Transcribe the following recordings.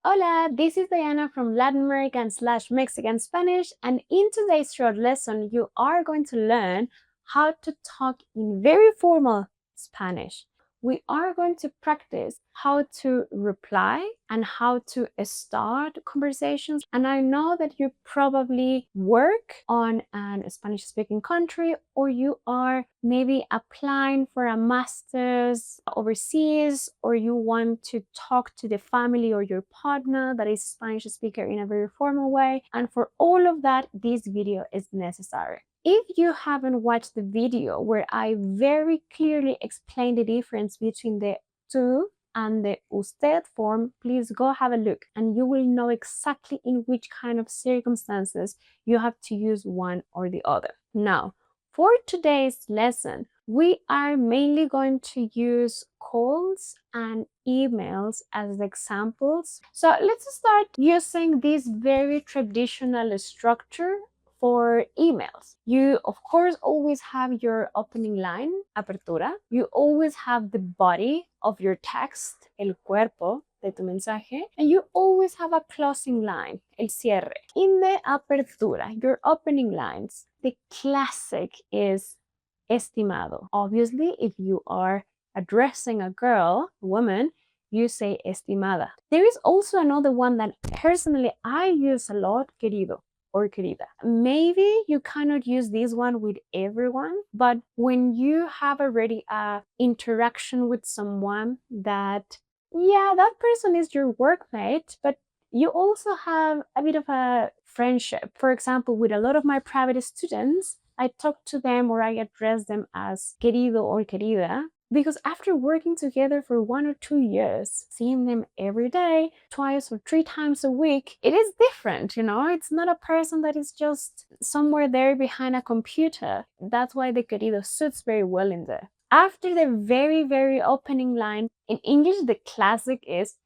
Hola, this is Diana from Latin American / Mexican Spanish, and in today's short lesson, you are going to learn how to talk in very formal Spanish. We are going to practice how to reply and how to start conversations. And I know that you probably work on a Spanish-speaking country, or you are maybe applying for a master's overseas, or you want to talk to the family or your partner that is Spanish speaker in a very formal way. And for all of that, this video is necessary. If you haven't watched the video where I very clearly explain the difference between the tú and the usted form, please go have a look and you will know exactly in which kind of circumstances you have to use one or the other. Now, for today's lesson, we are mainly going to use calls and emails as examples. So let's start using this very traditional structure for emails. You, of course, always have your opening line, apertura. You always have the body of your text, el cuerpo de tu mensaje, and you always have a closing line, el cierre. In the apertura, your opening lines, the classic is estimado. Obviously, if you are addressing a girl, a woman, you say estimada. There is also another one that personally I use a lot, querido or querida. Maybe you cannot use this one with everyone, but when you have already a interaction with someone that, yeah, that person is your workmate, but you also have a bit of a friendship. For example, with a lot of my private students, I talk to them or I address them as querido or querida, because after working together for 1 or 2 years, seeing them every day, 2 or 3 times a week, it is different, you know? It's not a person that is just somewhere there behind a computer. That's why the querido suits very well in there. After the very, very opening line, in English, the classic is,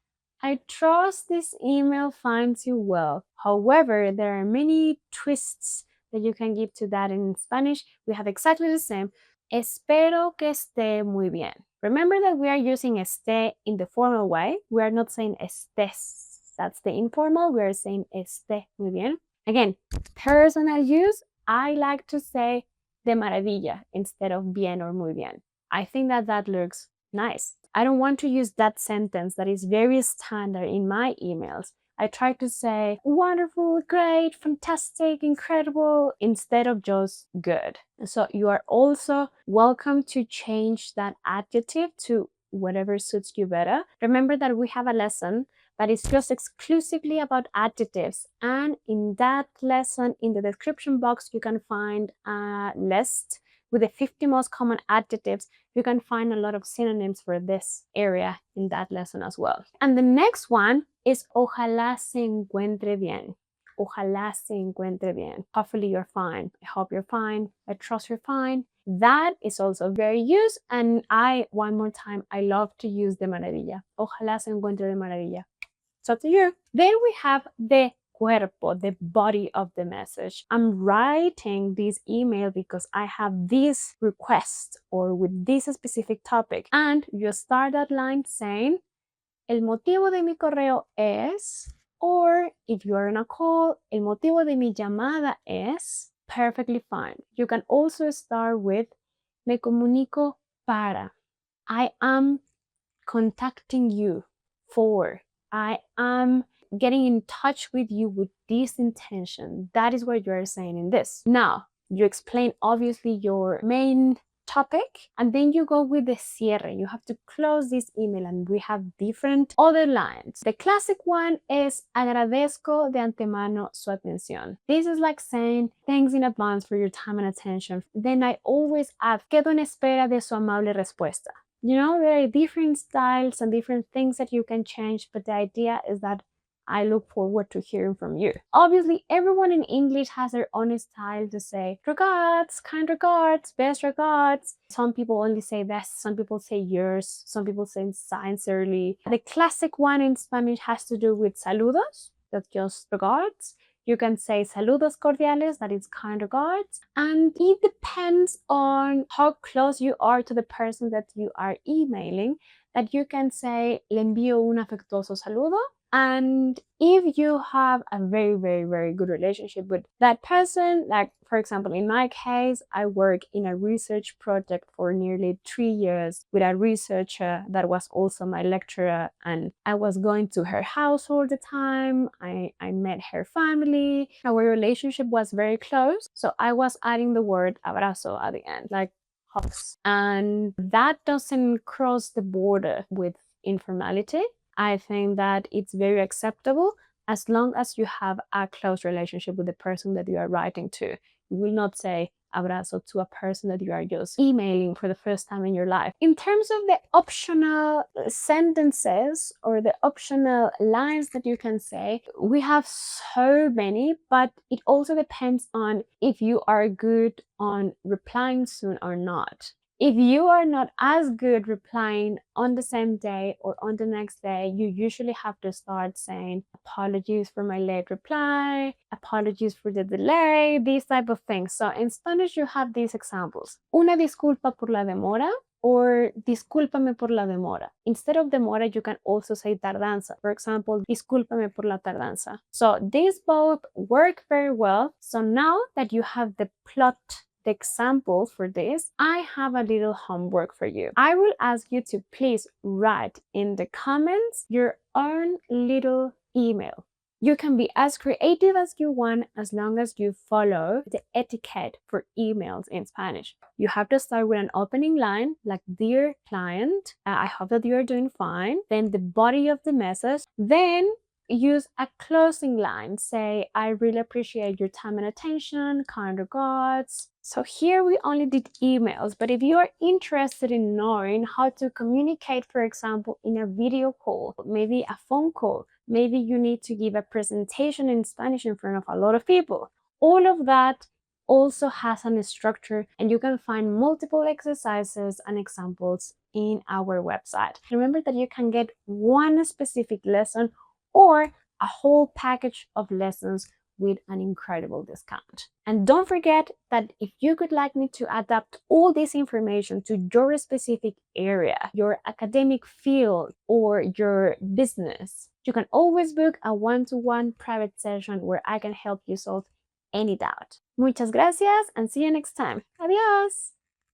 I trust this email finds you well. However, there are many twists that you can give to that in Spanish. We have exactly the same. Espero que esté muy bien. Remember that we are using esté in the formal way. We are not saying estés. That's the informal. We are saying esté muy bien. Again, personal use, I like to say de maravilla instead of bien or muy bien. I think that looks nice. I don't want to use that sentence that is very standard in my emails. I try to say wonderful, great, fantastic, incredible, instead of just good. So you are also welcome to change that adjective to whatever suits you better. Remember that we have a lesson that is just exclusively about adjectives. And in that lesson, in the description box, you can find a list with the 50 most common adjectives. You can find a lot of synonyms for this area in that lesson as well. And the next one is ojalá se encuentre bien. Ojalá se encuentre bien. Hopefully you're fine. I hope you're fine. I trust you're fine. That is also very used. And one more time, I love to use de maravilla. Ojalá se encuentre de maravilla. It's up to you. Then we have the cuerpo, the body of the message. I'm writing this email because I have this request or with this specific topic. And you start that line saying, el motivo de mi correo es, or if you are on a call, el motivo de mi llamada es, perfectly fine. You can also start with, me comunico para. I am contacting you for. I am getting in touch with you with this intention. That is what you are saying in this. Now, you explain obviously your main topic, and then you go with the cierre. You have to close this email, and we have different other lines. The classic one is agradezco de antemano su atención. This is like saying thanks in advance for your time and attention. Then I always add, quedo en espera de su amable respuesta. You know, there are different styles and different things that you can change, but the idea is that I look forward to hearing from you. Obviously, everyone in English has their own style to say regards, kind regards, best regards. Some people only say best, some people say yours, some people say sincerely. The classic one in Spanish has to do with saludos, that's just regards. You can say saludos cordiales, that is kind regards. And it depends on how close you are to the person that you are emailing, that you can say le envío un afectuoso saludo, And if you have a very, very, very good relationship with that person, like for example, in my case, I work in a research project for nearly 3 years with a researcher that was also my lecturer, and I was going to her house all the time. I met her family. Our relationship was very close. So I was adding the word abrazo at the end, like hugs. And that doesn't cross the border with informality. I think that it's very acceptable as long as you have a close relationship with the person that you are writing to. You will not say abrazo to a person that you are just emailing for the first time in your life. In terms of the optional sentences or the optional lines that you can say, we have so many, but it also depends on if you are good on replying soon or not. If you are not as good replying on the same day or on the next day, you usually have to start saying apologies for my late reply, apologies for the delay, these type of things. So in Spanish, you have these examples. Una disculpa por la demora, or discúlpame por la demora. Instead of demora, you can also say tardanza. For example, discúlpame por la tardanza. So these both work very well. So now that you have the plot, the example for this, I have a little homework for you. I will ask you to please write in the comments your own little email. You can be as creative as you want as long as you follow the etiquette for emails in Spanish. You have to start with an opening line like "Dear client, I hope that you are doing fine." Then the body of the message. Then use a closing line. Say, "I really appreciate your time and attention. Kind regards." So here we only did emails, but if you are interested in knowing how to communicate, for example, in a video call, maybe a phone call, maybe you need to give a presentation in Spanish in front of a lot of people, all of that also has a structure, and you can find multiple exercises and examples in our website. Remember that you can get one specific lesson or a whole package of lessons with an incredible discount. And don't forget that if you would like me to adapt all this information to your specific area, your academic field, or your business, you can always book a one-to-one private session where I can help you solve any doubt. Muchas gracias and see you next time. Adiós!